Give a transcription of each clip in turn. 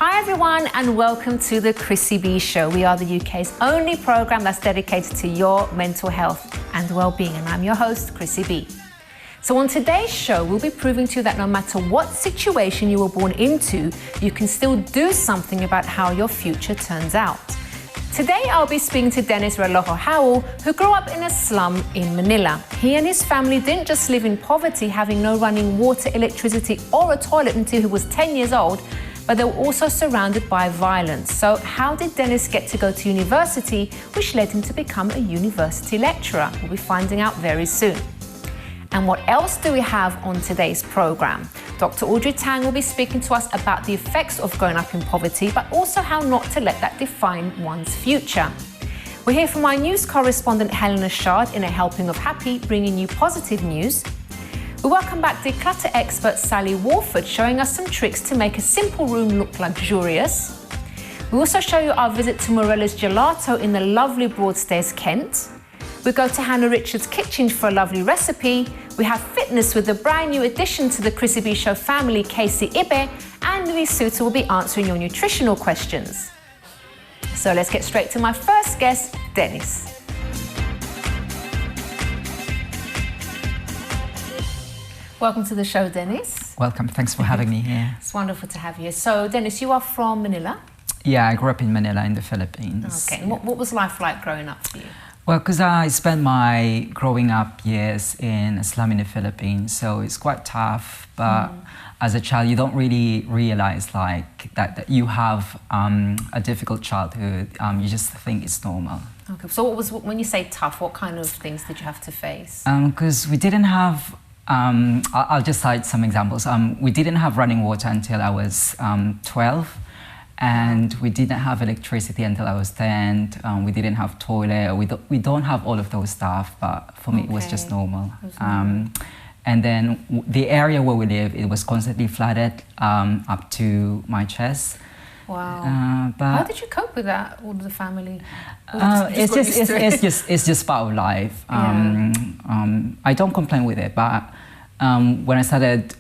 Hi everyone and welcome to the Chrissy Show. We are the UK's only programme that's dedicated to your mental health and well-being, and I'm your host, Chrissy B. So on today's show, we'll be proving to you that no matter what situation you were born into, you can still do something about how your future turns out. Today, I'll be speaking to Dennis Relojo-Howell, who grew up in a slum in Manila. He and his family didn't just live in poverty, having no running water, electricity, or a toilet until he was 10 years old, but they were also surrounded by violence. So how did Dennis get to go to university, which led him to become a university lecturer? We'll be finding out very soon. And what else do we have on today's program? Dr. Audrey Tang will be speaking to us about the effects of growing up in poverty, but also how not to let that define one's future. We'll hear from our news correspondent Helena Chard in A Helping of Happy, bringing you positive news. We welcome back declutter expert Sally Walford, showing us some tricks to make a simple room look luxurious. We also show you our visit to Morelli's Gelato in the lovely Broadstairs, Kent. We go to Hannah Richards' kitchen for a lovely recipe. We have fitness with a brand new addition to the Chrissy B Show family, Casey Ibe, and Louise Suter will be answering your nutritional questions. So let's get straight to my first guest, Dennis. Welcome to the show, Dennis. Welcome, thanks for having me here. It's wonderful to have you. So, Dennis, you are from Manila? Yeah, I grew up in Manila in the Philippines. Okay, and what was life like growing up for you? Well, because I spent my growing up years in a slum in the Philippines, so it's quite tough, but as a child, you don't really realize like that you have a difficult childhood. You just think it's normal. Okay, so what was, when you say tough, what kind of things did you have to face? Because we didn't have, I'll just cite some examples. We didn't have running water until I was 12. And we didn't have electricity until I was 10. We didn't have toilet. We don't have all of those stuff, but for me it was just normal. And then the area where we live, it was constantly flooded up to my chest. Wow. But how did you cope with that, all of the family? It's just part of life. I don't complain with it, but when I started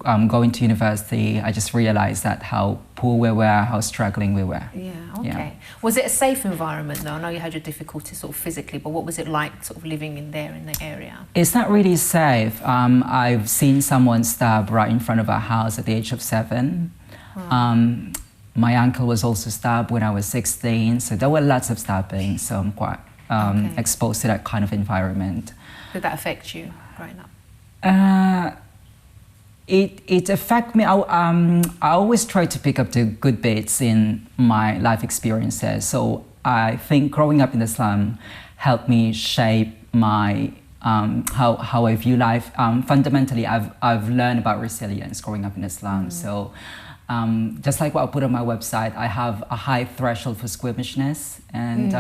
going to university, I just realized that how poor we were, how struggling we were. Yeah, okay. Yeah. Was it a safe environment though? I know you had your difficulties sort of physically, but what was it like sort of living in there in the area? It's not really safe. I've seen someone stab right in front of our house at the age of 7. Wow. My uncle was also stabbed when I was 16, so there were lots of stabbing, so I'm quite exposed to that kind of environment. Did that affect you growing up? It affected me. I always try to pick up the good bits in my life experiences. So I think growing up in the slum helped me shape my how I view life. Fundamentally, I've learned about resilience growing up in the slum. So just like what I put on my website, I have a high threshold for squeamishness, and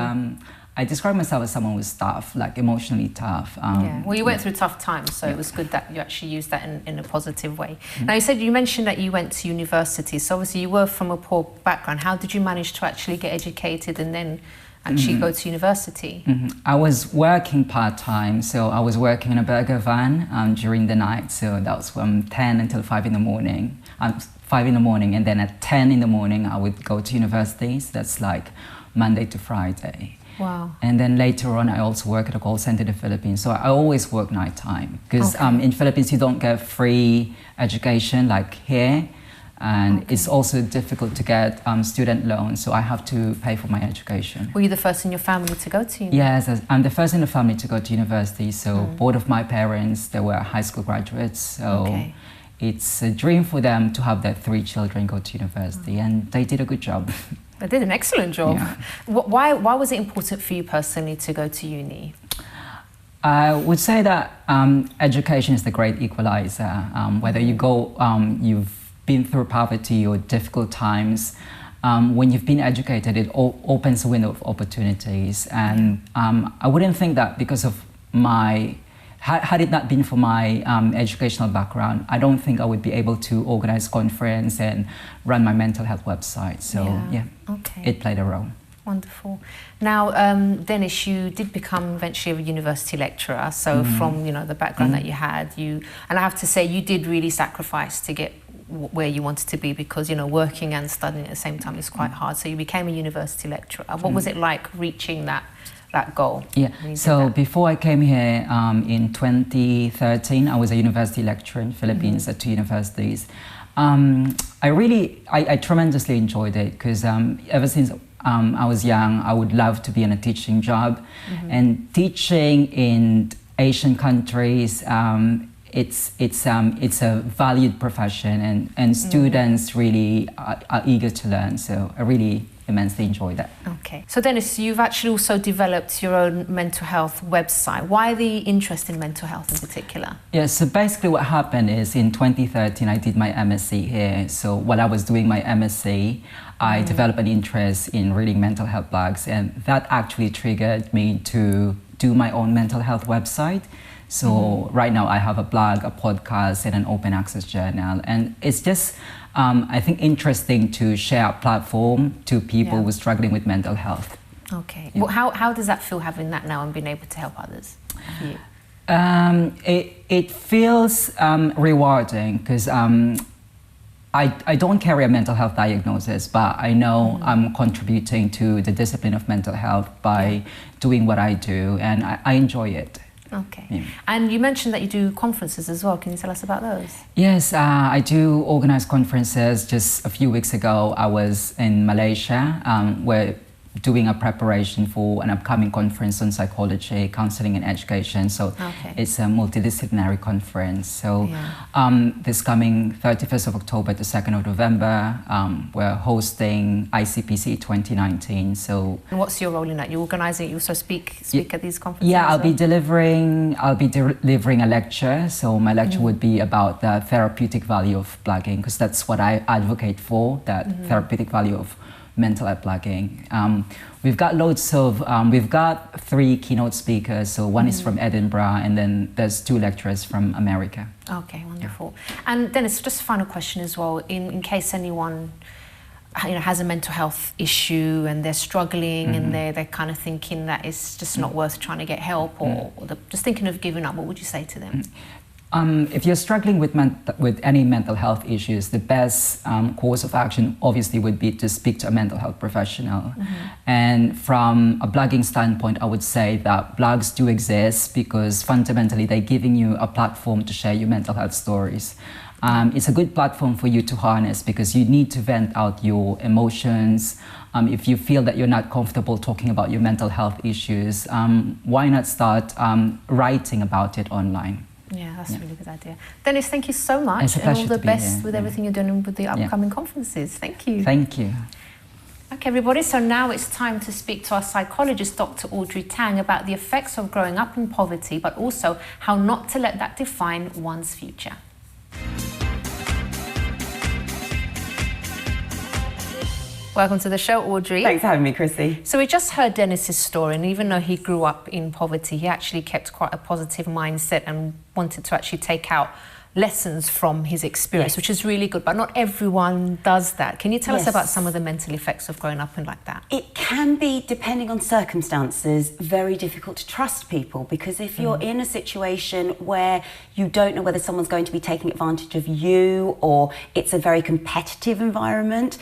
I describe myself as someone who's tough, like emotionally tough. Yeah. Well, you went through tough times, so it was good that you actually used that in a positive way. Now, you mentioned that you went to university, so obviously you were from a poor background. How did you manage to actually get educated and then actually go to university? I was working part-time, so I was working in a burger van during the night, so that was from 10 until 5 in the morning. 5 in the morning, and then at 10 in the morning I would go to university, so that's like Monday to Friday. Wow. And then later on, I also work at a call center in the Philippines. So I always work nighttime because in Philippines, you don't get free education like here. And it's also difficult to get student loans. So I have to pay for my education. Were you the first in your family to go to university? Yes, I'm the first in the family to go to university. So both of my parents, they were high school graduates. So it's a dream for them to have their 3 children go to university. And they did a good job. They did an excellent job. Yeah. Why was it important for you personally to go to uni? I would say that education is the great equalizer. Whether you go, you've been through poverty or difficult times, when you've been educated, it opens a window of opportunities. And I wouldn't think that because of my Had it not been for my educational background, I don't think I would be able to organize conference and run my mental health website. So yeah, it played a role. Wonderful. Now, Dennis, you did become eventually a university lecturer. So from the background that you had, and I have to say, you did really sacrifice to get where you wanted to be, because working and studying at the same time is quite hard. So you became a university lecturer. What was it like reaching that goal? Yeah, so before I came here in 2013, I was a university lecturer in Philippines at 2 universities. I tremendously enjoyed it because ever since I was young, I would love to be in a teaching job. And teaching in Asian countries, it's a valued profession, and students really are eager to learn. So I really immensely enjoy that. Okay. So Dennis, you've actually also developed your own mental health website. Why the interest in mental health in particular? Yeah, so basically what happened is in 2013 I did my MSc here. So while I was doing my MSc, I developed an interest in reading mental health blogs, and that actually triggered me to do my own mental health website. So right now I have a blog, a podcast, and an open access journal. And it's just, I think, interesting to share a platform to people who are struggling with mental health. Okay. Yeah. Well, how does that feel, having that now and being able to help others? For you? It feels rewarding because I don't carry a mental health diagnosis, but I know I'm contributing to the discipline of mental health by doing what I do, and I enjoy it. Okay. Yeah. And you mentioned that you do conferences as well. Can you tell us about those? Yes, I do organize conferences. Just a few weeks ago, I was in Malaysia, where doing a preparation for an upcoming conference on psychology, counseling and education. So it's a multidisciplinary conference. So this coming 31st of October to 2nd of November, we're hosting ICPC 2019. So and what's your role in that? You organize it, you also speak at these conferences? Yeah, I'll be delivering a lecture. So my lecture would be about the therapeutic value of blogging, because that's what I advocate for, that therapeutic value of mental health blogging. We've got 3 keynote speakers. So one is from Edinburgh, and then there's 2 lecturers from America. Okay, wonderful. And Dennis, just a final question as well, in case anyone has a mental health issue and they're struggling and they're kind of thinking that it's just not worth trying to get help, or they're just thinking of giving up, what would you say to them? If you're struggling with any mental health issues, the best course of action obviously would be to speak to a mental health professional. And from a blogging standpoint, I would say that blogs do exist because fundamentally they're giving you a platform to share your mental health stories. It's a good platform for you to harness because you need to vent out your emotions. If you feel that you're not comfortable talking about your mental health issues, why not start writing about it online? Yeah, that's a really good idea. Dennis, thank you so much. It's a pleasure and all the to be best here. with everything you're doing with the upcoming conferences. Thank you. Thank you. Okay, everybody, so now it's time to speak to our psychologist, Dr. Audrey Tang, about the effects of growing up in poverty, but also how not to let that define one's future. Welcome to the show, Audrey. Thanks for having me, Chrissy. So we just heard Dennis's story, and even though he grew up in poverty, he actually kept quite a positive mindset and wanted to actually take out lessons from his experience, which is really good, but not everyone does that. Can you tell us about some of the mental effects of growing up in like that? It can be, depending on circumstances, very difficult to trust people, because if you're in a situation where you don't know whether someone's going to be taking advantage of you, or it's a very competitive environment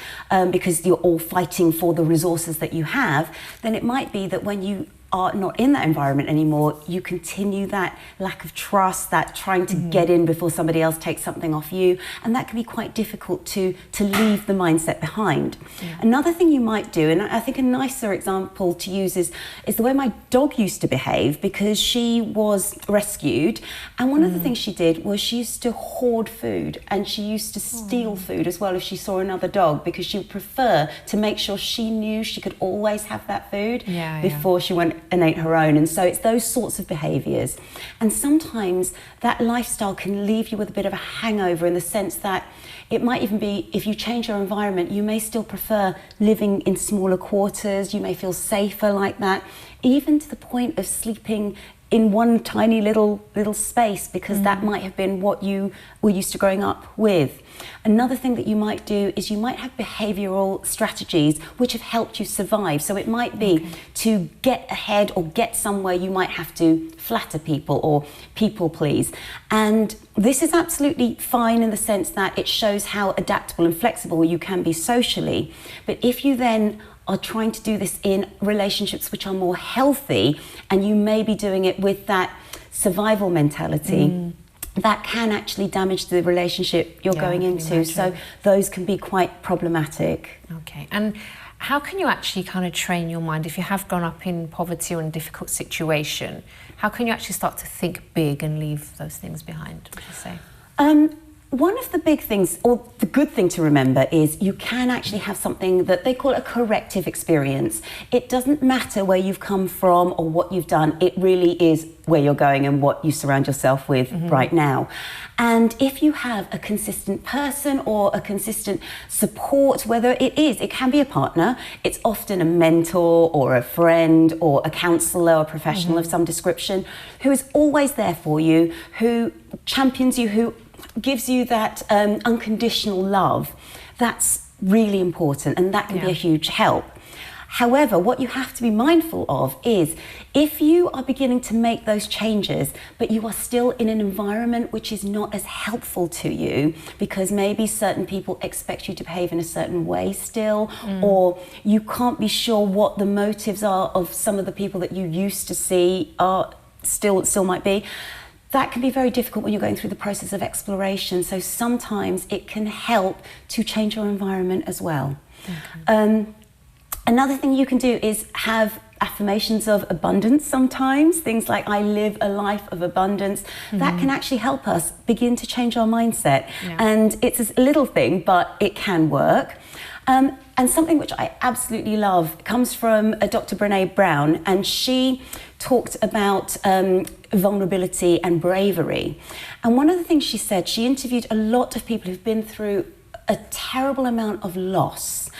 because you're all fighting for the resources that you have, then it might be that when you are not in that environment anymore, you continue that lack of trust, that trying to get in before somebody else takes something off you, and that can be quite difficult to leave the mindset behind. Another thing you might do, and I think a nicer example to use is the way my dog used to behave, because she was rescued, and one of the things she did was she used to hoard food, and she used to steal food as well if she saw another dog, because she would prefer to make sure she knew she could always have that food before she went and ate her own. And so it's those sorts of behaviours. And sometimes that lifestyle can leave you with a bit of a hangover, in the sense that it might even be, if you change your environment, you may still prefer living in smaller quarters, you may feel safer like that, even to the point of sleeping in one tiny little space, because that might have been what you were used to growing up with. Another thing that you might do is you might have behavioural strategies which have helped you survive. So it might be to get ahead or get somewhere, you might have to flatter people or people please. And this is absolutely fine in the sense that it shows how adaptable and flexible you can be socially. But if you then are trying to do this in relationships which are more healthy, and you may be doing it with that survival mentality, that can actually damage the relationship you're going into. So those can be quite problematic. Okay, and how can you actually kind of train your mind if you have grown up in poverty or in a difficult situation? How can you actually start to think big and leave those things behind, would you say? One of the big things, or the good thing to remember, is you can actually have something that they call a corrective experience. It doesn't matter where you've come from or what you've done, it really is where you're going and what you surround yourself with right now. And if you have a consistent person or a consistent support, whether it can be a partner, it's often a mentor or a friend or a counsellor or professional of some description, who is always there for you, who champions you, who gives you that unconditional love, that's really important, and that can be a huge help. However, what you have to be mindful of is if you are beginning to make those changes, but you are still in an environment which is not as helpful to you, because maybe certain people expect you to behave in a certain way still, or you can't be sure what the motives are of some of the people that you used to see are still might be. That can be very difficult when you're going through the process of exploration. So sometimes it can help to change your environment as well. Another thing you can do is have affirmations of abundance sometimes. Things like, I live a life of abundance. That can actually help us begin to change our mindset. And it's a little thing, but it can work. And something which I absolutely love comes from Dr. Brené Brown, and she talked about vulnerability and bravery. And one of the things she said, she interviewed a lot of people who've been through a terrible amount of loss.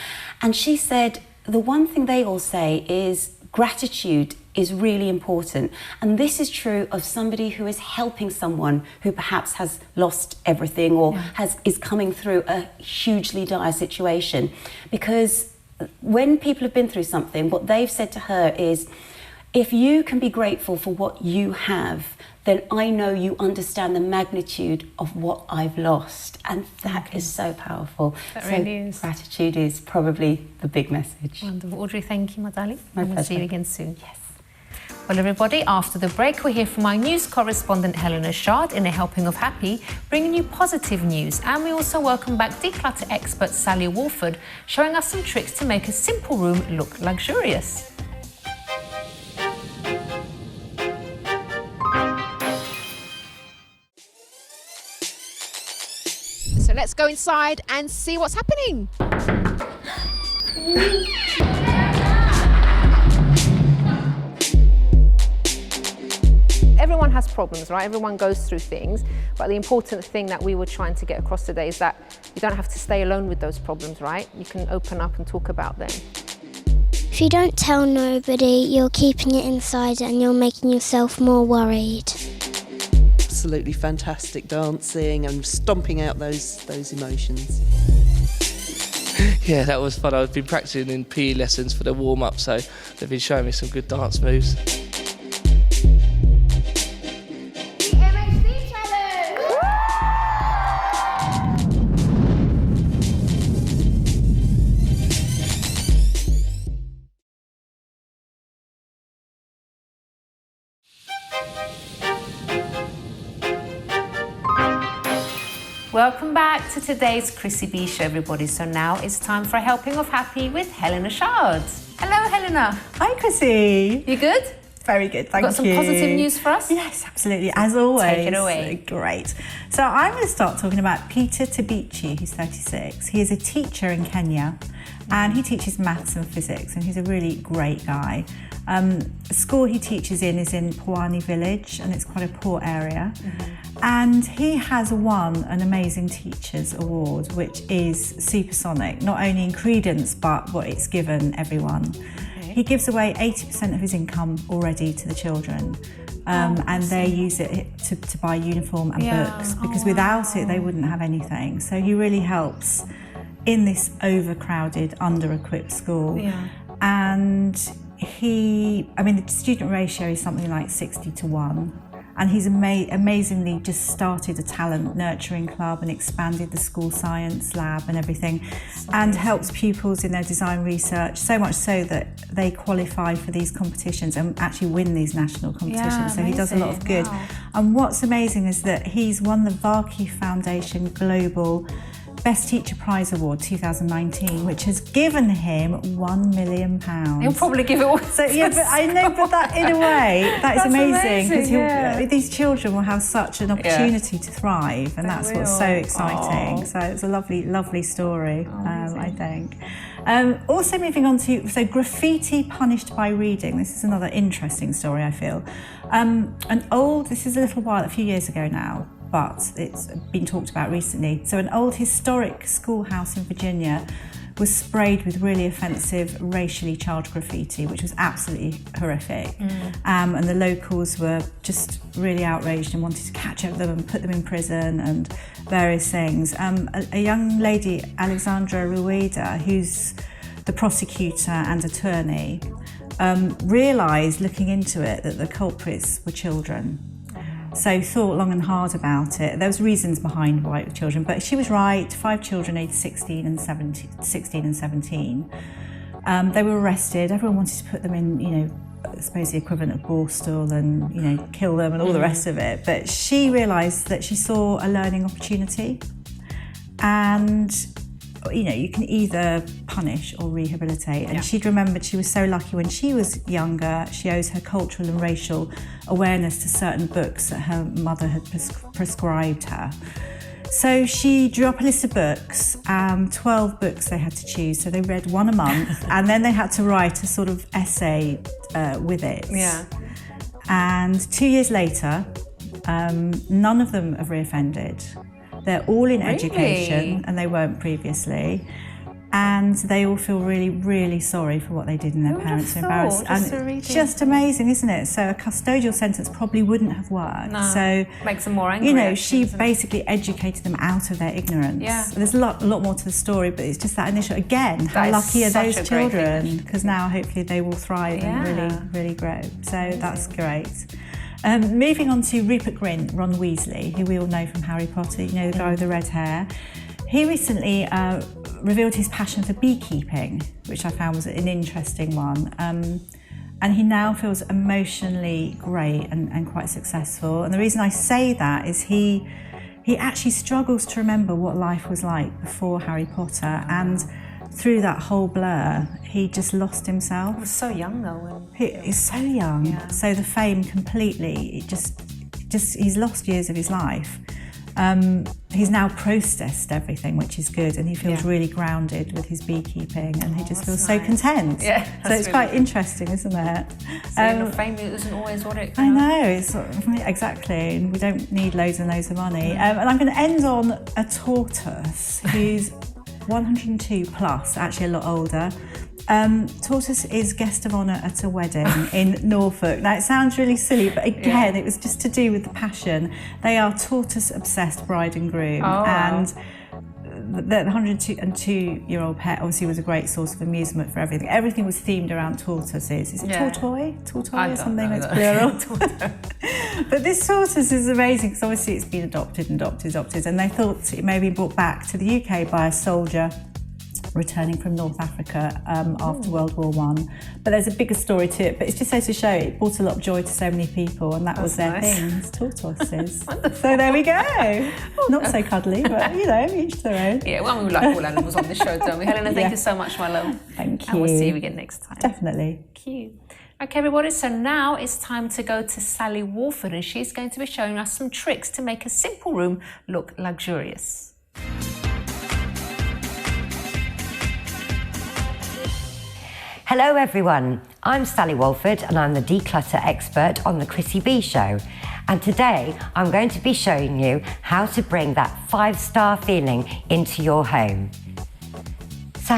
And she said, the one thing they all say is gratitude is really important. And this is true of somebody who is helping someone who perhaps has lost everything or is coming through a hugely dire situation. Because when people have been through something, what they've said to her is, if you can be grateful for what you have, then I know you understand the magnitude of what I've lost. And that is so powerful. That really is. Gratitude is probably the big message. Wonderful. Audrey, thank you, my darling. My We'll see pleasure. you again soon. Yes. Well, everybody, after the break, we'll hear from our news correspondent Helena Chard in A Helping of Happy, bringing you positive news. And we also welcome back declutter expert Sally Walford, showing us some tricks to make a simple room look luxurious. So let's go inside and see what's happening. Everyone has problems, right? Everyone goes through things. But the important thing that we were trying to get across today is that you don't have to stay alone with those problems, right? You can open up and talk about them. If you don't tell nobody, you're keeping it inside and you're making yourself more worried. Absolutely fantastic dancing and stomping out those emotions. Yeah, that was fun. I've been practicing in PE lessons for the warm-up, so they've been showing me some good dance moves. Welcome back to today's Chrissy B Show, everybody. So now it's time for a Helping of Happy with Helena Chard. Hello, Helena. Hi, Chrissy. You good? Very good, thank you. Got some positive news for us? Yes, absolutely, as always. Take it away. Great. So I'm going to start talking about Peter Tabichi, who's 36. He is a teacher in Kenya, and he teaches maths and physics, and he's a really great guy. The school he teaches in is in Pwani village, and it's quite a poor area. And he has won an Amazing Teachers Award, which is supersonic, not only in credence, but what it's given everyone. He gives away 80% of his income already to the children, and they use it to buy uniform and books, because without it, they wouldn't have anything. So he really helps in this overcrowded, under-equipped school. And the student ratio is something like 60-1. And he's amazingly just started a talent nurturing club and expanded the school science lab and everything, and helps pupils in their design research, so much so that they qualify for these competitions and actually win these national competitions. Yeah, so he does a lot of good. Wow. And what's amazing is that he's won the Varkey Foundation Global Best Teacher Prize Award 2019, which has given him £1 million. He'll probably give it all. So yeah, but I know, but that in a way, that is That's amazing, because yeah. these children will have such an opportunity to thrive, and that's what's so exciting. So it's a lovely, lovely story, I think. Also moving on to, graffiti punished by reading. This is another interesting story, I feel. This is a few years ago now, but it's been talked about recently. So an old historic schoolhouse in Virginia was sprayed with really offensive, racially charged graffiti, which was absolutely horrific. And the locals were just really outraged and wanted to catch up with them and put them in prison and various things. A young lady, Alexandra Rueda, who's the prosecutor and attorney, realised, looking into it, that the culprits were children. So thought long and hard about it. There was reasons behind why it was children, but she was right. 5 children aged 16 and 17. They were arrested. Everyone wanted to put them in, I suppose the equivalent of Borstal and, kill them and all the rest of it. But she realised that she saw a learning opportunity. And, you can either punish or rehabilitate. And she'd remembered she was so lucky when she was younger. She owes her cultural and racial awareness to certain books that her mother had prescribed her. So she drew up a list of books, 12 books they had to choose. So they read one a month, and then they had to write a sort of essay with it. Yeah. And 2 years later, none of them have reoffended. They're all in education, and they weren't previously. And they all feel really, really sorry for what they did, and their parents are embarrassed. And it's just amazing, isn't it? So a custodial sentence probably wouldn't have worked. No, so makes them more angry. She basically educated them out of their ignorance. Yeah. There's a lot more to the story, but it's just that initial. Again, how lucky are those children? Because now hopefully they will thrive and really, really grow. So that's great. Moving on to Rupert Grint, Ron Weasley, who we all know from Harry Potter, the guy with the red hair. He recently revealed his passion for beekeeping, which I found was an interesting one. And he now feels emotionally great and quite successful. And the reason I say that is he actually struggles to remember what life was like before Harry Potter. And through that whole blur, he just lost himself. He was so young though. He's so young. Yeah. So the fame completely, he's lost years of his life. He's now processed everything, which is good, and he feels really grounded with his beekeeping, and he just feels so content. Yeah, so it's really quite interesting, isn't it? So fame isn't always what it. I know, exactly. And we don't need loads and loads of money. And I'm going to end on a tortoise who's 102 plus, actually a lot older. Tortoise is guest of honour at a wedding in Norfolk. Now, it sounds really silly, but again, it was just to do with the passion. They are tortoise-obsessed bride and groom. And the 102-year-old pet obviously was a great source of amusement for everything. Everything was themed around tortoises. Is it tortoise? Tortoise or something? It's plural. But this tortoise is amazing because obviously it's been adopted, and they thought it may be brought back to the UK by a soldier returning from North Africa after World War I. But there's a bigger story to it, but it's just so to show it brought a lot of joy to so many people, and that was their thing, tortoises. So there we go. Not so cuddly, but each their own. Yeah, well, we like all animals on the show, don't we? Helena, thank you so much, my love. Thank you. And we'll see you again next time. Definitely. Thank you. Okay, everybody, so now it's time to go to Sally Walford, and she's going to be showing us some tricks to make a simple room look luxurious. Hello everyone, I'm Sally Walford and I'm the declutter expert on the Chrissy B Show. And today I'm going to be showing you how to bring that 5-star feeling into your home. So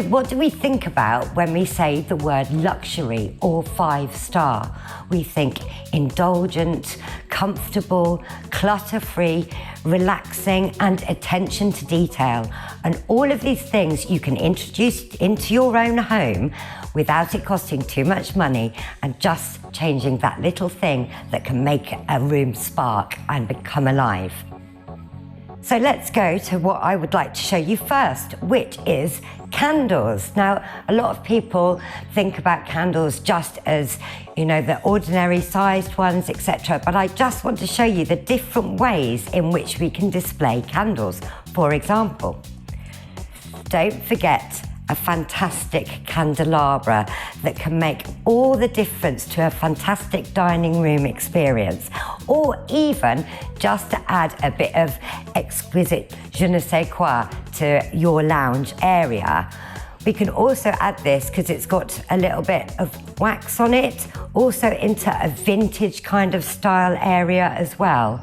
what do we think about when we say the word luxury or 5-star? We think indulgent, comfortable, clutter-free, relaxing, and attention to detail. And all of these things you can introduce into your own home without it costing too much money and just changing that little thing that can make a room spark and become alive. So let's go to what I would like to show you first, which is candles. Now, a lot of people think about candles just as, you know, the ordinary sized ones, etc. But I just want to show you the different ways in which we can display candles. For example, don't forget a fantastic candelabra that can make all the difference to a fantastic dining room experience, or even just to add a bit of exquisite je ne sais quoi to your lounge area. We can also add this, because it's got a little bit of wax on it, also into a vintage kind of style area as well.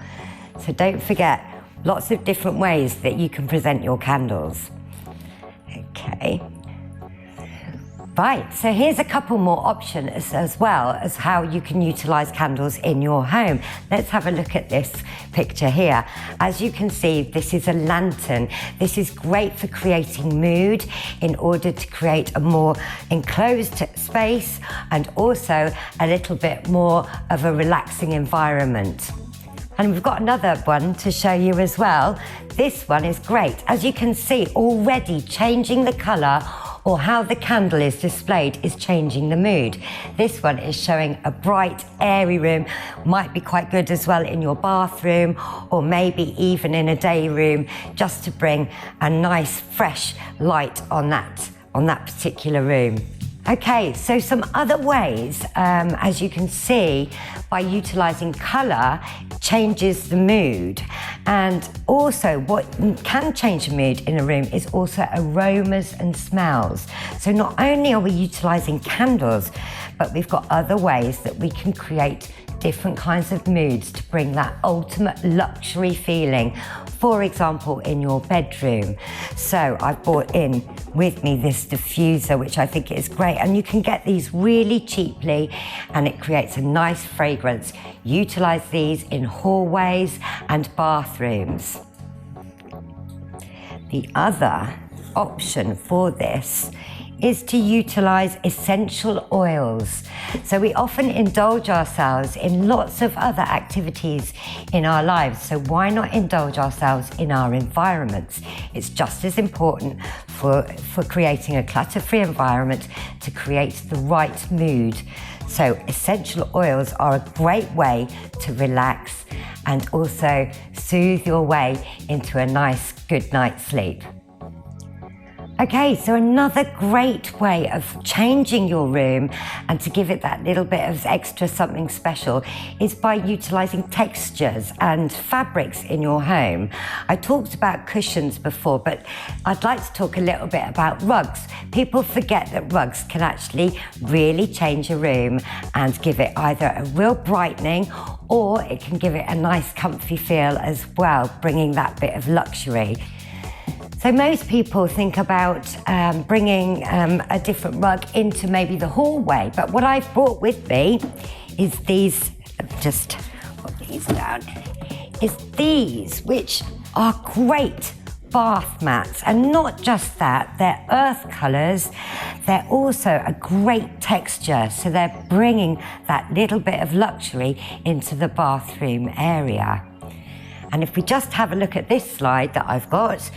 So don't forget, lots of different ways that you can present your candles. Okay. Right, so here's a couple more options as well as how you can utilize candles in your home. Let's have a look at this picture here. As you can see, this is a lantern. This is great for creating mood in order to create a more enclosed space and also a little bit more of a relaxing environment. And we've got another one to show you as well. This one is great. As you can see, already changing the color or how the candle is displayed is changing the mood. This one is showing a bright, airy room. Might be quite good as well in your bathroom or maybe even in a day room, just to bring a nice, fresh light on that particular room. Okay, so some other ways, as you can see, by utilizing color, changes the mood. And also what can change the mood in a room is also aromas and smells. So not only are we utilizing candles, but we've got other ways that we can create different kinds of moods to bring that ultimate luxury feeling. For example, in your bedroom. So I've brought in with me this diffuser, which I think is great. And you can get these really cheaply and it creates a nice fragrance. Utilize these in hallways and bathrooms. The other option for this is to utilize essential oils. So we often indulge ourselves in lots of other activities in our lives. So why not indulge ourselves in our environments? It's just as important for creating a clutter-free environment to create the right mood. So essential oils are a great way to relax and also soothe your way into a nice good night's sleep. Okay, so another great way of changing your room and to give it that little bit of extra something special is by utilizing textures and fabrics in your home. I talked about cushions before, but I'd like to talk a little bit about rugs. People forget that rugs can actually really change a room and give it either a real brightening or it can give it a nice comfy feel as well, bringing that bit of luxury. So most people think about bringing a different rug into maybe the hallway, but what I've brought with me is these, just put these down, is these, which are great bath mats. And not just that, they're earth colours, they're also a great texture, so they're bringing that little bit of luxury into the bathroom area. And if we just have a look at this slide that I've got,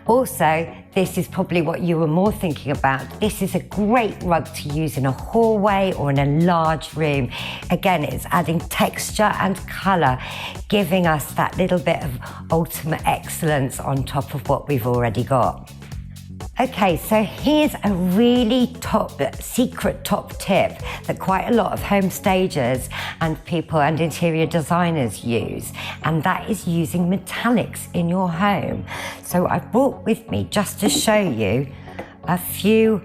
also, this is probably what you were more thinking about. This is a great rug to use in a hallway or in a large room. Again, it's adding texture and colour, giving us that little bit of ultimate excellence on top of what we've already got. Okay, so here's a really secret top tip that quite a lot of home stagers and people and interior designers use, and that is using metallics in your home. So I've brought with me, just to show you, a few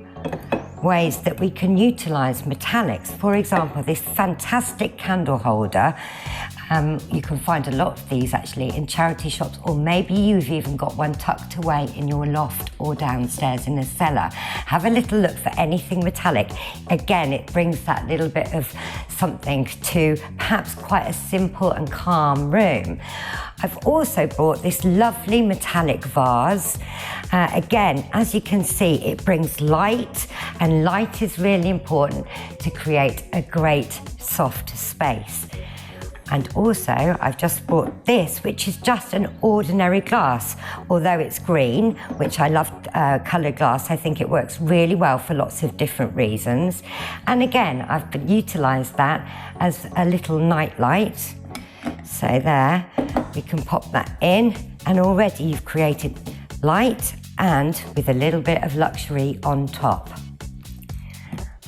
ways that we can utilize metallics. For example, this fantastic candle holder You can find a lot of these actually in charity shops, or maybe you've even got one tucked away in your loft or downstairs in a cellar. Have a little look for anything metallic. Again, it brings that little bit of something to perhaps quite a simple and calm room. I've also brought this lovely metallic vase. Again, as you can see, it brings light, and light is really important to create a great soft space. And also, I've just brought this, which is just an ordinary glass. Although it's green, which I love coloured glass, I think it works really well for lots of different reasons. And again, I've utilised that as a little night light. So there, we can pop that in, and already you've created light and with a little bit of luxury on top.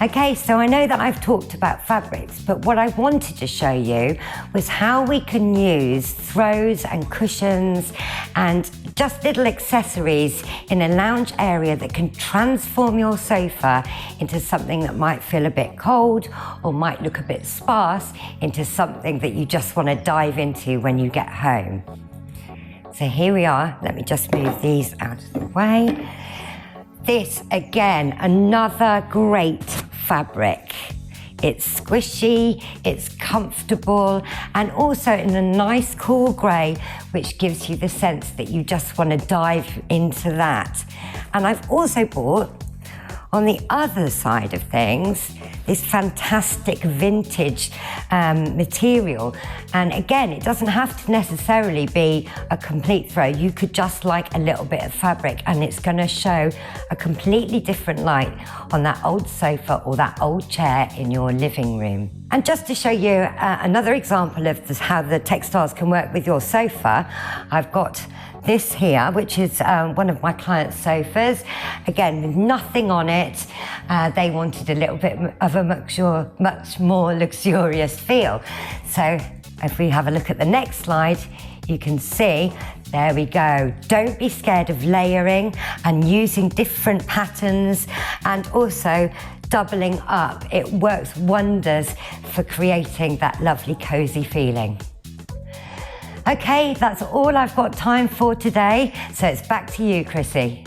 Okay, so I know that I've talked about fabrics, but what I wanted to show you was how we can use throws and cushions and just little accessories in a lounge area that can transform your sofa into something that might feel a bit cold or might look a bit sparse into something that you just want to dive into when you get home. So here we are. Let me just move these out of the way. This, again, another great fabric. It's squishy, it's comfortable, and also in a nice cool grey, which gives you the sense that you just want to dive into that. And I've also bought, on the other side of things, this fantastic vintage material. And again, it doesn't have to necessarily be a complete throw. You could just like a little bit of fabric, and it's going to show a completely different light on that old sofa or that old chair in your living room. And just to show you another example of how the textiles can work with your sofa, I've got this here, which is one of my clients' sofas. Again, with nothing on it. They wanted a little bit of a much more luxurious feel. So if we have a look at the next slide, you can see, there we go. Don't be scared of layering and using different patterns, and also doubling up. It works wonders for creating that lovely cozy feeling. Okay, that's all I've got time for today, so it's back to you, Chrissy.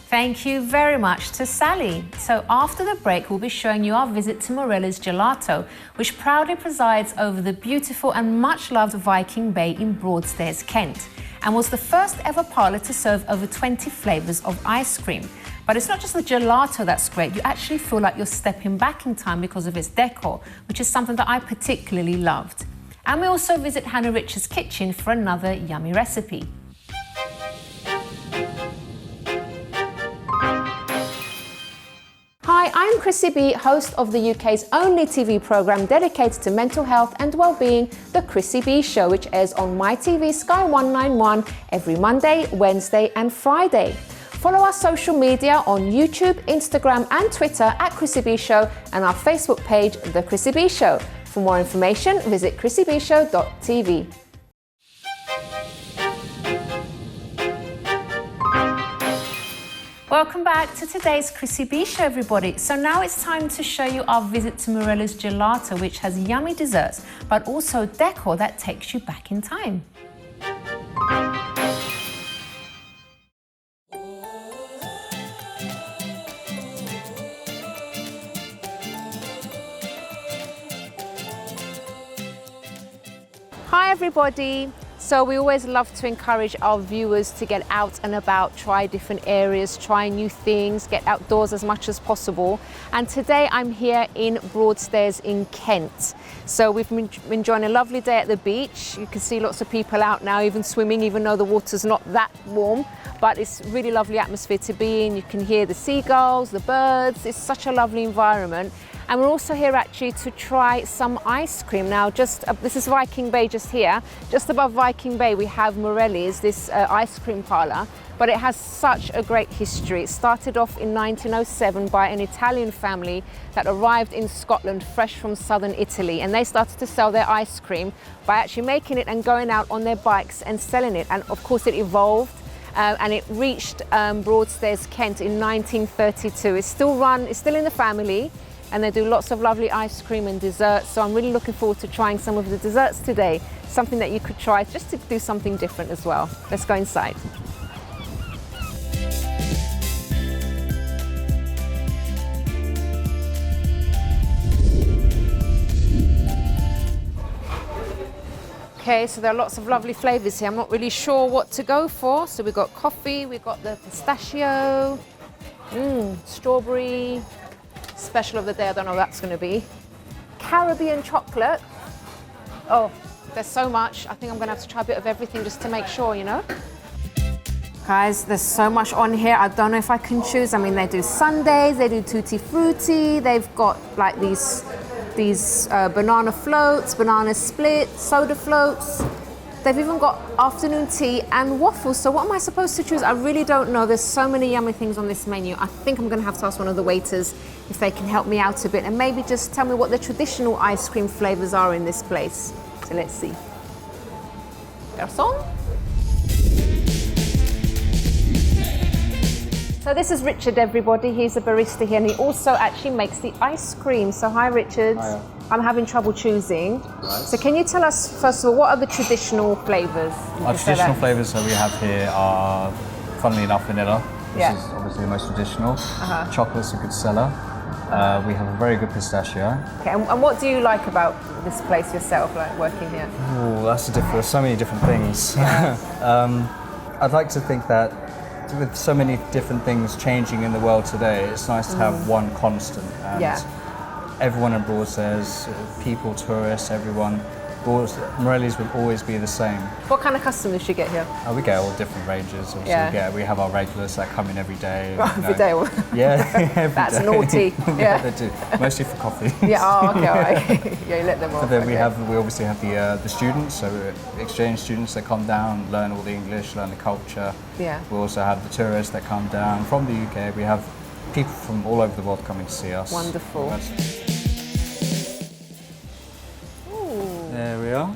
Thank you very much to Sally. So after the break, we'll be showing you our visit to Morelli's Gelato, which proudly presides over the beautiful and much-loved Viking Bay in Broadstairs, Kent, and was the first ever parlour to serve over 20 flavours of ice cream. But it's not just the gelato that's great, you actually feel like you're stepping back in time because of its decor, which is something that I particularly loved. And we also visit Hannah Richards' kitchen for another yummy recipe. Hi, I'm Chrissy B, host of the UK's only TV programme dedicated to mental health and well-being, The Chrissy B Show, which airs on MyTV Sky 191 every Monday, Wednesday and Friday. Follow our social media on YouTube, Instagram and Twitter at Chrissy B Show, and our Facebook page, The Chrissy B Show. For more information, visit chrissybshow.tv. Welcome back to today's Chrissy B Show, everybody. So now it's time to show you our visit to Morelli's Gelato, which has yummy desserts, but also decor that takes you back in time. Hi everybody! So we always love to encourage our viewers to get out and about, try different areas, try new things, get outdoors as much as possible. And today I'm here in Broadstairs in Kent. So we've been enjoying a lovely day at the beach. You can see lots of people out now, even swimming, even though the water's not that warm. But it's really lovely atmosphere to be in. You can hear the seagulls, the birds. It's such a lovely environment. And we're also here actually to try some ice cream. Now, this is Viking Bay just here. Just above Viking Bay, we have Morelli's, this ice cream parlour, but it has such a great history. It started off in 1907 by an Italian family that arrived in Scotland fresh from southern Italy, and they started to sell their ice cream by actually making it and going out on their bikes and selling it. And of course it evolved and it reached Broadstairs, Kent in 1932. It's still in the family. and they do lots of lovely ice cream and desserts. So I'm really looking forward to trying some of the desserts today. Something that you could try just to do something different as well. Let's go inside. Okay, so there are lots of lovely flavours here. I'm not really sure what to go for. So we've got coffee, we've got the pistachio, strawberry, special of the day, I don't know what that's going to be. Caribbean chocolate. Oh, there's so much. I think I'm going to have to try a bit of everything just to make sure, you know. Guys, there's so much on here. I don't know if I can choose. I mean, they do sundaes, they do tutti frutti, they've got like these banana floats, banana splits, soda floats. They've even got afternoon tea and waffles. So what am I supposed to choose? I really don't know. There's so many yummy things on this menu. I think I'm going to have to ask one of the waiters if they can help me out a bit and maybe just tell me what the traditional ice cream flavors are in this place. So let's see. Garçon? So this is Richard, everybody. He's a barista here, and he also actually makes the ice cream. So hi, Richard. Hiya. I'm having trouble choosing. Right. So can you tell us, first of all, what are the traditional flavours? Our traditional flavours that we have here are, funnily enough, vanilla. This is obviously the most traditional. Chocolate's a good seller. We have a very good pistachio. Okay, and what do you like about this place yourself, like working here? Oh, there's so many different things. I'd like to think that with so many different things changing in the world today, it's nice to have one constant. And everyone abroad says, people, tourists, everyone, Morelli's will always be the same. What kind of customers do you get here? We get all different ranges. Obviously, we have our regulars that come in every day. Every day? Yeah, every That's day. naughty. Yeah, they do. Mostly for coffee. Yeah, oh, okay, all right. Yeah, you let them off. But then we obviously have the students, so exchange students that come down, learn all the English, learn the culture. Yeah. We also have the tourists that come down from the UK. We have people from all over the world coming to see us. Wonderful. There we are.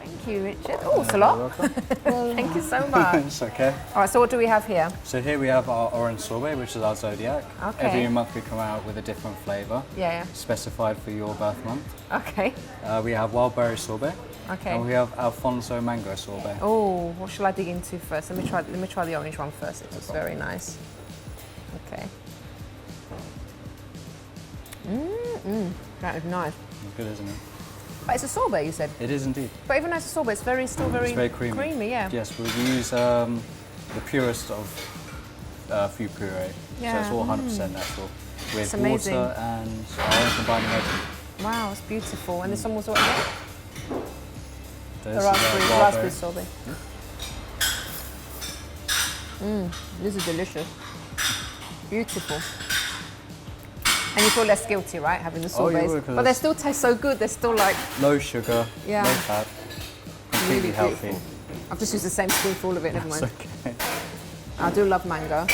Thank you, Richard. Oh, it's a lot. Thank you so much. It's okay. All right, so what do we have here? So here we have our orange sorbet, which is our zodiac. Okay. Every month we come out with a different flavour. Yeah. Specified for your birth month. Okay. We have wild berry sorbet. Okay. And we have Alfonso mango sorbet. Oh, what shall I dig into first? Let me try the orange one first. It looks very nice. Okay. That is nice. It's good, isn't it? But it's a sorbet, you said? It is indeed. But even though it's a sorbet, it's still very creamy. Yeah. Yes, we use the purest of food puree. Yeah. So it's all 100% natural. With amazing. water and our own combining agent. Wow, it's beautiful. And this one was what again? This The raspberry sorbet. This is delicious. Beautiful. And you feel less guilty, right, having the sorbets? You would, but they still taste so good. They're still like low sugar, low fat, completely really healthy. I've just used the same spoon for all of it. Never mind. Okay. I do love mango.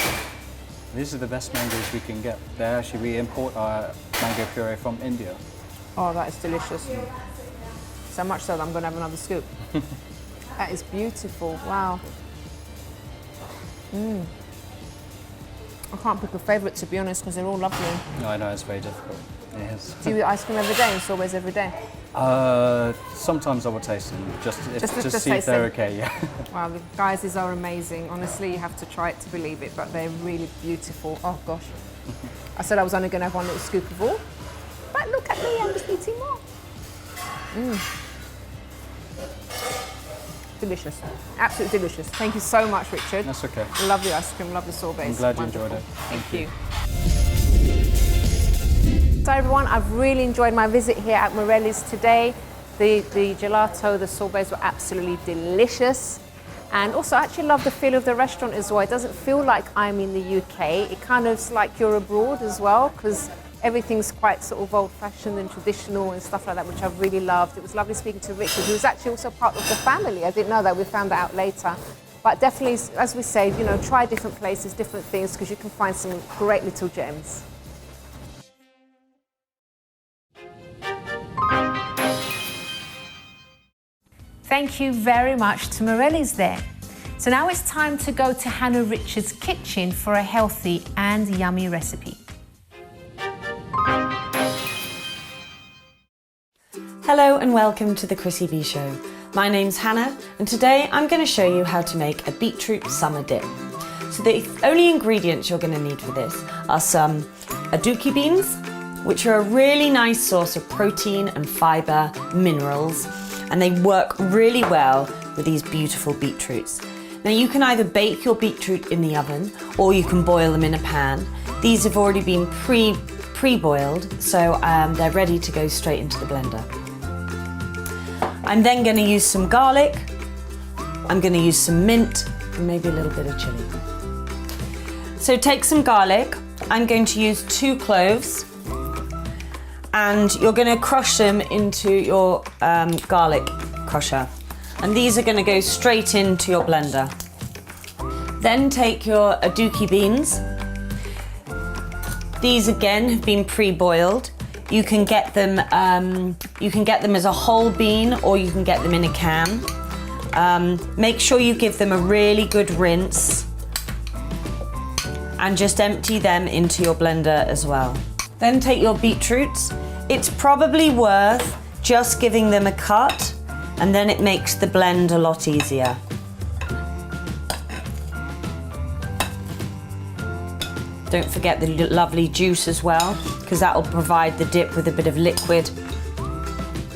These are the best mangoes we can get. We import our mango puree from India. Oh, that is delicious. So much so that I'm going to have another scoop. That is beautiful. Wow. I can't pick a favourite, to be honest, because they're all lovely. No, I know, it's very difficult. Yes. Do you eat ice cream every day and sorbets every day? Sometimes I will taste them, just see if they're okay, yeah. Wow, the guys, these are amazing. Honestly, you have to try it to believe it, but they're really beautiful. Oh, gosh. I said I was only going to have one little scoop of all, but look at me, I'm just eating more. Delicious. Absolutely delicious. Thank you so much, Richard. That's okay. Lovely ice cream, lovely sorbets. I'm glad Wonderful. you enjoyed it. Thank you. So everyone, I've really enjoyed my visit here at Morelli's today. The gelato, the sorbets were absolutely delicious. And also, I actually love the feel of the restaurant as well. It doesn't feel like I'm in the UK. It kind of is like you're abroad as well, because everything's quite sort of old-fashioned and traditional and stuff like that, which I've really loved. It was lovely speaking to Richard, who was actually also part of the family. I didn't know that. We found that out later. But definitely, as we say, you know, try different places, different things, because you can find some great little gems. Thank you very much to Morelli's there. So now it's time to go to Hannah Richards' kitchen for a healthy and yummy recipe. Hello and welcome to the Chrissy B Show. My name's Hannah and today I'm going to show you how to make a beetroot summer dip. So the only ingredients you're going to need for this are some aduki beans, which are a really nice source of protein and fibre, minerals, and they work really well with these beautiful beetroots. Now you can either bake your beetroot in the oven or you can boil them in a pan. These have already been pre-boiled, so they're ready to go straight into the blender. I'm then going to use some garlic, I'm going to use some mint, and maybe a little bit of chilli. So take some garlic, I'm going to use 2 cloves, and you're going to crush them into your garlic crusher. And these are going to go straight into your blender. Then take your aduki beans. These again have been pre-boiled. You can get them as a whole bean or you can get them in a can. Make sure you give them a really good rinse and just empty them into your blender as well. Then take your beetroots. It's probably worth just giving them a cut and then it makes the blend a lot easier. Don't forget the lovely juice as well, because that will provide the dip with a bit of liquid,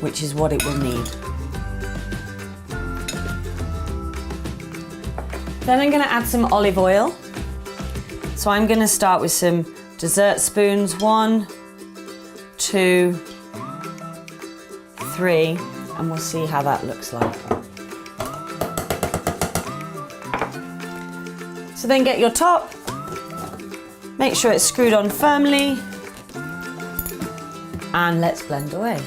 which is what it will need. Then I'm going to add some olive oil. So I'm going to start with some dessert spoons, 1, 2, 3, and we'll see how that looks like. So then get your top. Make sure it's screwed on firmly and let's blend away.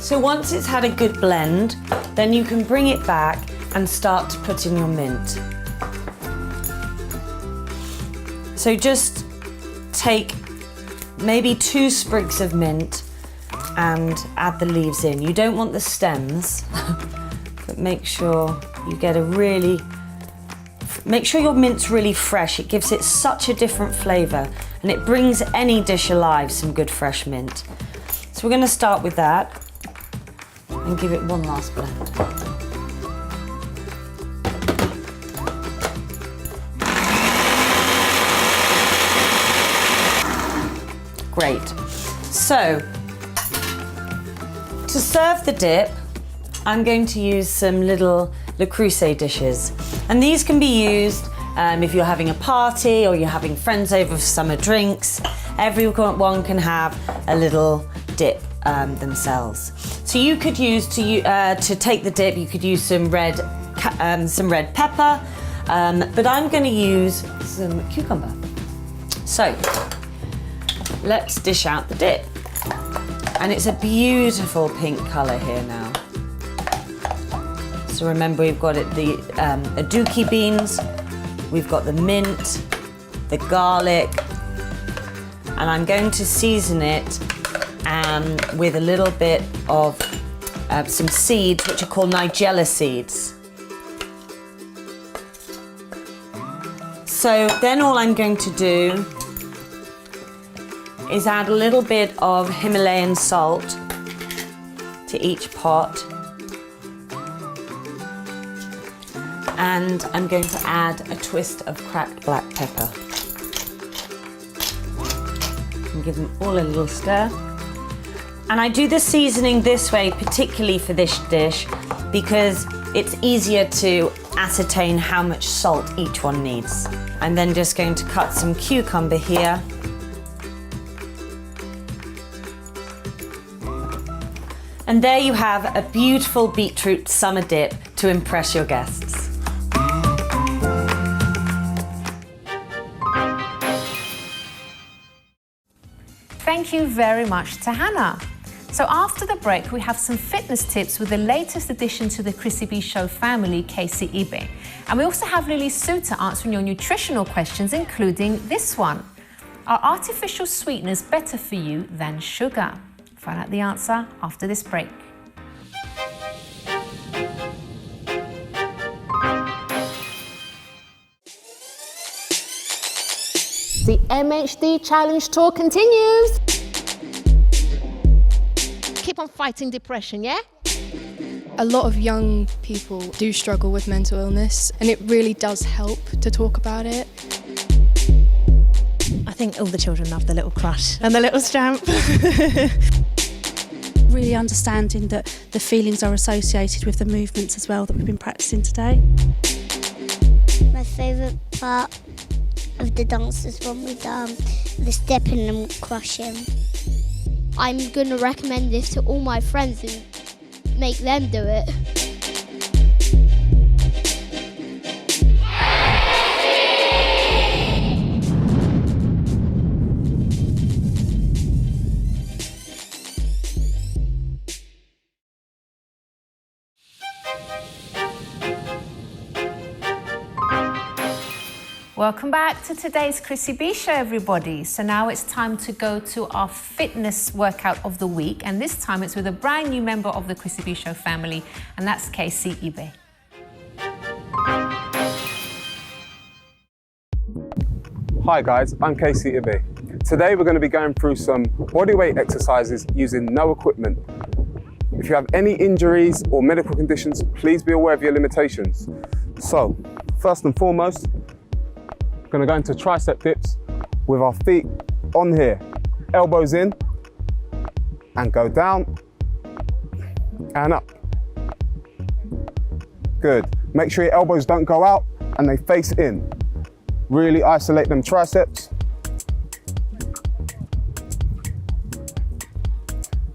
So once it's had a good blend, then you can bring it back and start to put in your mint. So just take maybe 2 sprigs of mint and add the leaves in. You don't want the stems, but make sure you get make sure your mint's really fresh. It gives it such a different flavour and it brings any dish alive, some good fresh mint. So we're going to start with that and give it one last blend. Great. So, to serve the dip, I'm going to use some little Le Creuset dishes. And these can be used if you're having a party or you're having friends over for summer drinks. Everyone can have a little dip themselves. So you could use, to take the dip, you could use some red pepper, but I'm going to use some cucumber. So, let's dish out the dip. And it's a beautiful pink colour here now. So remember, we've got the aduki beans, we've got the mint, the garlic, and I'm going to season it with a little bit of some seeds, which are called Nigella seeds. So then all I'm going to do is add a little bit of Himalayan salt to each pot. And I'm going to add a twist of cracked black pepper. And give them all a little stir. And I do the seasoning this way, particularly for this dish, because it's easier to ascertain how much salt each one needs. I'm then just going to cut some cucumber here. And there you have a beautiful beetroot summer dip to impress your guests. Thank you very much to Hannah. So after the break, we have some fitness tips with the latest addition to the Chrissy B Show family, Casey Ibe. And we also have Lily Suter answering your nutritional questions, including this one. Are artificial sweeteners better for you than sugar? Find out the answer after this break. The MHD Challenge Tour continues. Keep on fighting depression, yeah? A lot of young people do struggle with mental illness, and it really does help to talk about it. I think all the children love the little crush and the little stamp. Really understanding that the feelings are associated with the movements as well that we've been practicing today. My favourite part of the dance is one with the stepping and crushing. I'm going to recommend this to all my friends and make them do it. Welcome back to today's Chrissy B Show, everybody. So now it's time to go to our fitness workout of the week, and this time it's with a brand new member of the Chrissy B Show family, and that's Casey Ibe. Hi guys, I'm Casey Ibe. Today we're going to be going through some bodyweight exercises using no equipment. If you have any injuries or medical conditions, please be aware of your limitations. So, first and foremost, we're going to go into tricep dips with our feet on here, elbows in, and go down and up. Good. Make sure your elbows don't go out and they face in. Really isolate them triceps.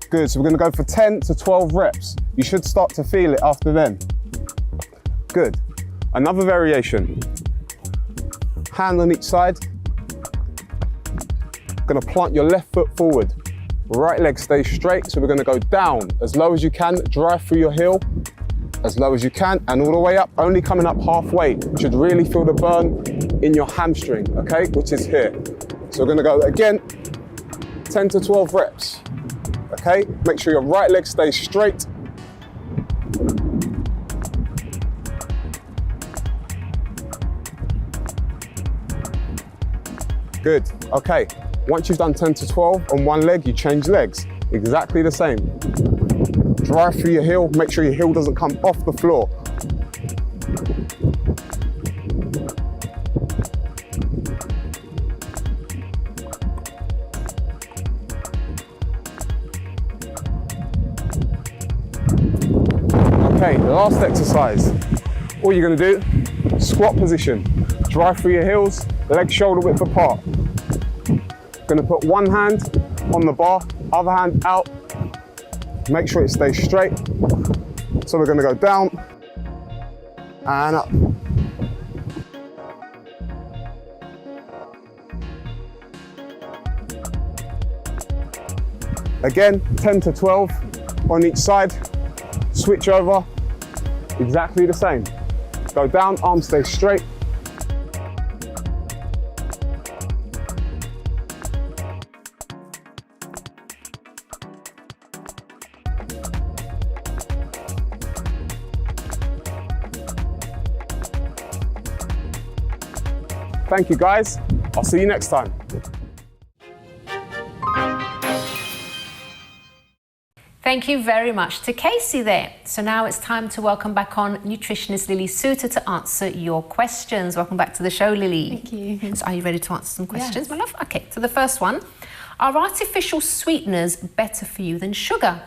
Good, so we're going to go for 10 to 12 reps. You should start to feel it after then. Good. Another variation. Hand on each side. Gonna plant your left foot forward. Right leg stays straight, so we're gonna go down as low as you can, drive through your heel, as low as you can, and all the way up, only coming up halfway. You should really feel the burn in your hamstring, okay, which is here. So we're gonna go again, 10 to 12 reps, okay? Make sure your right leg stays straight. Good, okay. Once you've done 10 to 12 on one leg, you change legs. Exactly the same. Drive through your heel, make sure your heel doesn't come off the floor. Okay, last exercise. All you're gonna do, squat position. Drive through your heels, legs shoulder width apart. Gonna put one hand on the bar, other hand out. Make sure it stays straight. So we're gonna go down and up. Again, 10 to 12 on each side. Switch over, exactly the same. Go down, arms stay straight. Thank you guys, I'll see you next time. Thank you very much to Casey there. So now it's time to welcome back on nutritionist Lily Suter to answer your questions. Welcome back to the show, Lily. Thank you. So are you ready to answer some questions, my love? Okay, so the first one. Are artificial sweeteners better for you than sugar?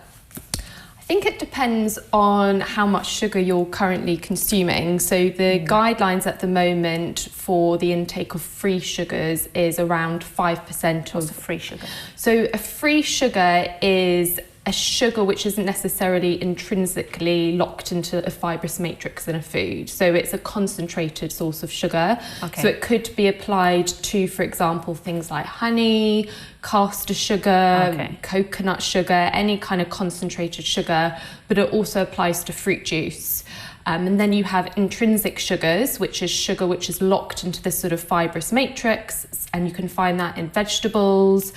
I think it depends on how much sugar you're currently consuming. So the guidelines at the moment for the intake of free sugars is around 5% What's a free sugar? So a free sugar is a sugar which isn't necessarily intrinsically locked into a fibrous matrix in a food. So it's a concentrated source of sugar. Okay. So it could be applied to, for example, things like honey, caster sugar, coconut sugar, any kind of concentrated sugar, but it also applies to fruit juice. And then you have intrinsic sugars, which is sugar which is locked into this sort of fibrous matrix, and you can find that in vegetables,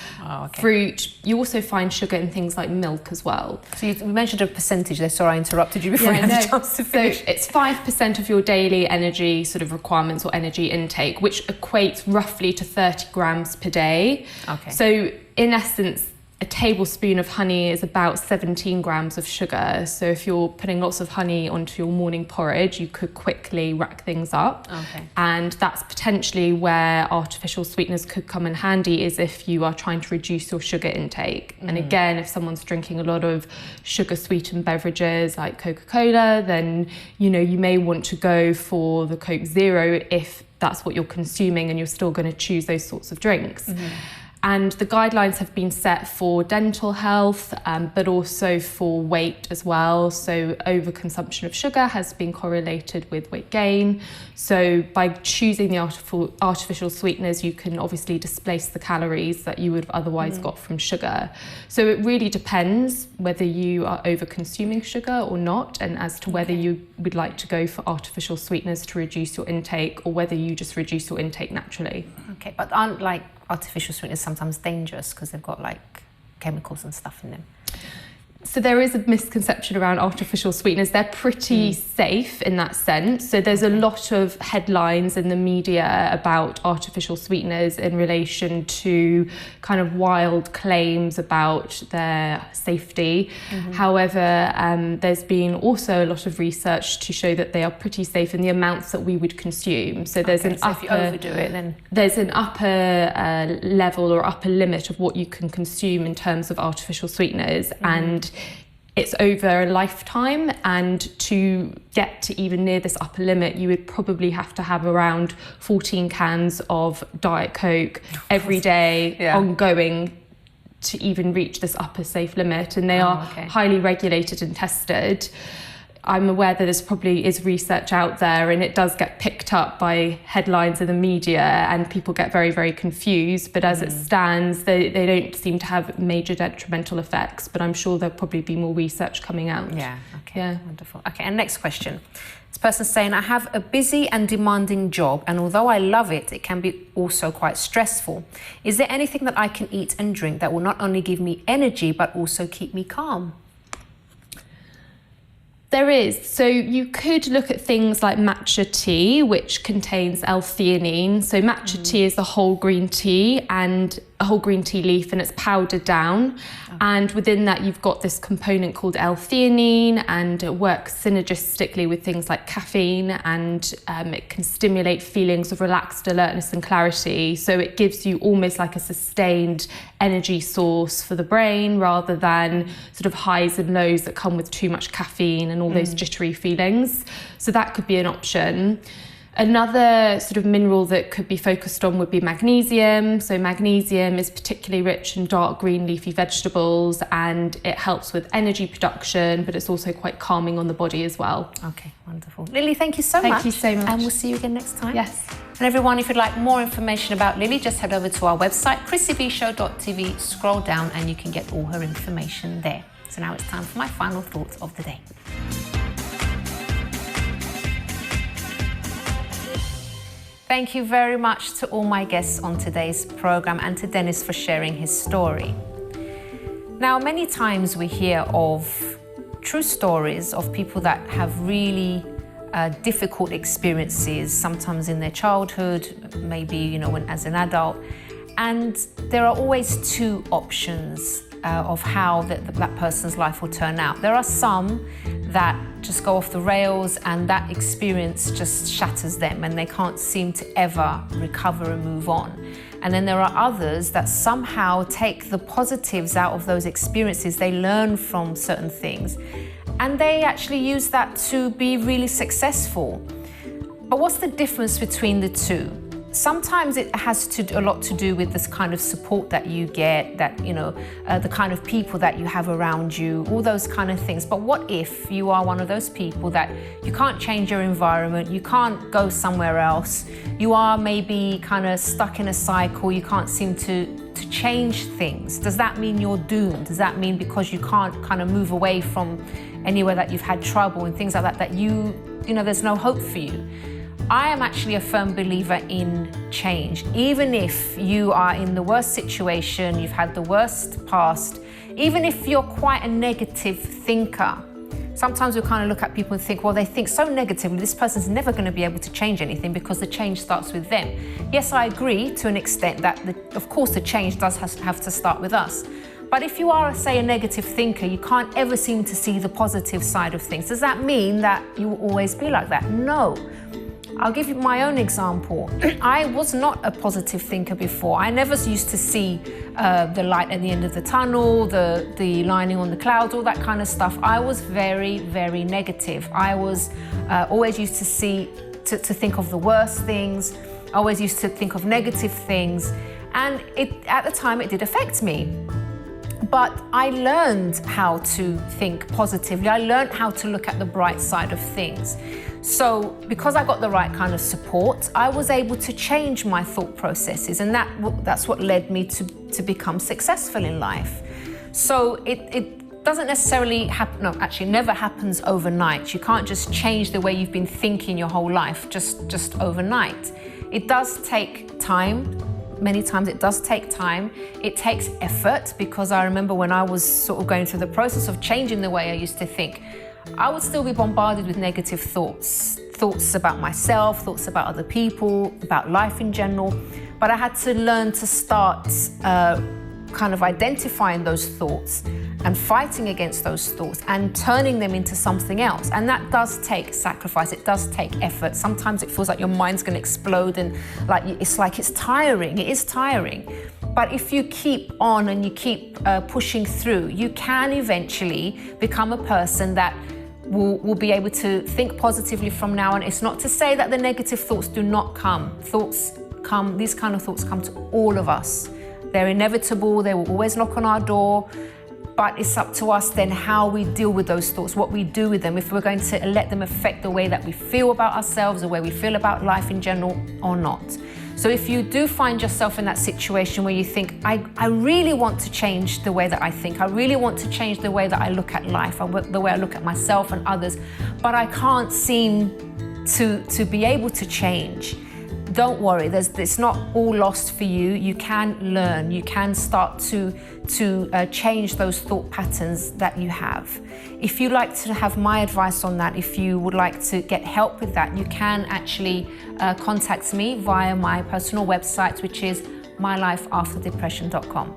fruit. You also find sugar in things like milk as well. So you mentioned a percentage there. Sorry, I interrupted you before you had a chance to finish. So it's 5% of your daily energy sort of requirements or energy intake, which equates roughly to 30 grams per day. Okay. So in essence, a tablespoon of honey is about 17 grams of sugar. So if you're putting lots of honey onto your morning porridge, you could quickly rack things up. Okay. And that's potentially where artificial sweeteners could come in handy, is if you are trying to reduce your sugar intake. And again, if someone's drinking a lot of sugar sweetened beverages like Coca-Cola, then you may want to go for the Coke Zero if that's what you're consuming and you're still going to choose those sorts of drinks. And the guidelines have been set for dental health, but also for weight as well. So overconsumption of sugar has been correlated with weight gain. So by choosing the artificial sweeteners, you can obviously displace the calories that you would have otherwise got from sugar. So it really depends whether you are over-consuming sugar or not, and as to whether you would like to go for artificial sweeteners to reduce your intake, or whether you just reduce your intake naturally. Okay, but aren't artificial sweeteners sometimes dangerous because they've got chemicals and stuff in them? So there is a misconception around artificial sweeteners. They're pretty safe in that sense. So there's a lot of headlines in the media about artificial sweeteners in relation to kind of wild claims about their safety. However, there's been also a lot of research to show that they are pretty safe in the amounts that we would consume. So there's if you overdo it, then there's an upper level or upper limit of what you can consume in terms of artificial sweeteners, and it's over a lifetime, and to get to even near this upper limit, you would probably have to have around 14 cans of Diet Coke every day, ongoing, to even reach this upper safe limit. And they are highly regulated and tested. I'm aware that there probably is research out there, and it does get picked up by headlines in the media, and people get very, very confused. But as it stands, they don't seem to have major detrimental effects. But I'm sure there'll probably be more research coming out. Wonderful. Okay, and next question. This person's saying, I have a busy and demanding job, and although I love it, it can be also quite stressful. Is there anything that I can eat and drink that will not only give me energy, but also keep me calm? There is. So you could look at things like matcha tea, which contains L-theanine. So matcha tea is a whole green tea, and a whole green tea leaf, and it's powdered down. And within that, you've got this component called L-theanine, and it works synergistically with things like caffeine, and it can stimulate feelings of relaxed alertness and clarity. So it gives you almost like a sustained energy source for the brain, rather than sort of highs and lows that come with too much caffeine and all those jittery feelings. So that could be an option. Another sort of mineral that could be focused on would be magnesium. So magnesium is particularly rich in dark green leafy vegetables, and it helps with energy production, but it's also quite calming on the body as well. Okay, wonderful. Lily, thank you so much. Thank you so much. And we'll see you again next time. Yes. And everyone, if you'd like more information about Lily, just head over to our website, chrissybshow.tv, scroll down, and you can get all her information there. So now it's time for my final thoughts of the day. Thank you very much to all my guests on today's program, and to Dennis for sharing his story. Now, many times we hear of true stories of people that have really difficult experiences, sometimes in their childhood, maybe, when as an adult. And there are always two options of how that person's life will turn out. There are some that just go off the rails, and that experience just shatters them, and they can't seem to ever recover and move on. And then there are others that somehow take the positives out of those experiences. They learn from certain things, and they actually use that to be really successful. But what's the difference between the two? Sometimes it has a lot to do with this kind of support that you get, that, the kind of people that you have around you, all those kind of things. But what if you are one of those people that you can't change your environment, you can't go somewhere else, you are maybe kind of stuck in a cycle, you can't seem to change things? Does that mean you're doomed? Does that mean because you can't kind of move away from anywhere that you've had trouble and things like that, that you there's no hope for you. I am actually a firm believer in change. Even if you are in the worst situation, you've had the worst past, even if you're quite a negative thinker, sometimes we kind of look at people and think, well, they think so negatively, this person's never going to be able to change anything because the change starts with them. Yes, I agree to an extent that, of course, the change does have to start with us. But if you are, say, a negative thinker, you can't ever seem to see the positive side of things. Does that mean that you will always be like that? No. I'll give you my own example. I was not a positive thinker before. I never used to see the light at the end of the tunnel, the lining on the clouds, all that kind of stuff. I was very, very negative. I was always used to think of the worst things. I always used to think of negative things. And at the time, it did affect me. But I learned how to think positively. I learned how to look at the bright side of things. So because I got the right kind of support, I was able to change my thought processes, and that's what led me to become successful in life. So it doesn't necessarily happen, no, actually never happens overnight. You can't just change the way you've been thinking your whole life just overnight. It does take time. Many times it does take time. It takes effort, because I remember when I was sort of going through the process of changing the way I used to think, I would still be bombarded with negative thoughts about myself, thoughts about other people, about life in general. But I had to learn to start kind of identifying those thoughts and fighting against those thoughts and turning them into something else. And that does take sacrifice, it does take effort. Sometimes it feels like your mind's gonna explode and it's tiring, it is tiring. But if you keep on and you keep pushing through, you can eventually become a person that will be able to think positively from now on. It's not to say that the negative thoughts do not come. These kind of thoughts come to all of us. They're inevitable, they will always knock on our door. But it's up to us then how we deal with those thoughts, what we do with them, if we're going to let them affect the way that we feel about ourselves, the way we feel about life in general, or not. So if you do find yourself in that situation where you think, I really want to change the way that I think, I really want to change the way that I look at life, the way I look at myself and others, but I can't seem to be able to change. Don't worry, it's not all lost for you. You can learn, you can start to change those thought patterns that you have. If you'd like to have my advice on that, if you would like to get help with that, you can actually contact me via my personal website, which is mylifeafterdepression.com.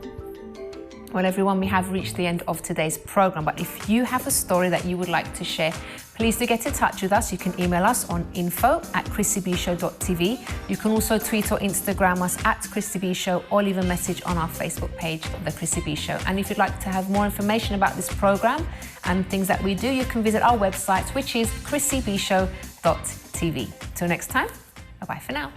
Well, everyone, we have reached the end of today's program, but if you have a story that you would like to share, please do get in touch with us. You can email us on info@chrissybshow.tv. You can also tweet or Instagram us @ChrissyBShow, or leave a message on our Facebook page, The Chrissy B Show. And if you'd like to have more information about this program and things that we do, you can visit our website, which is chrissybshow.tv. Till next time, bye-bye for now.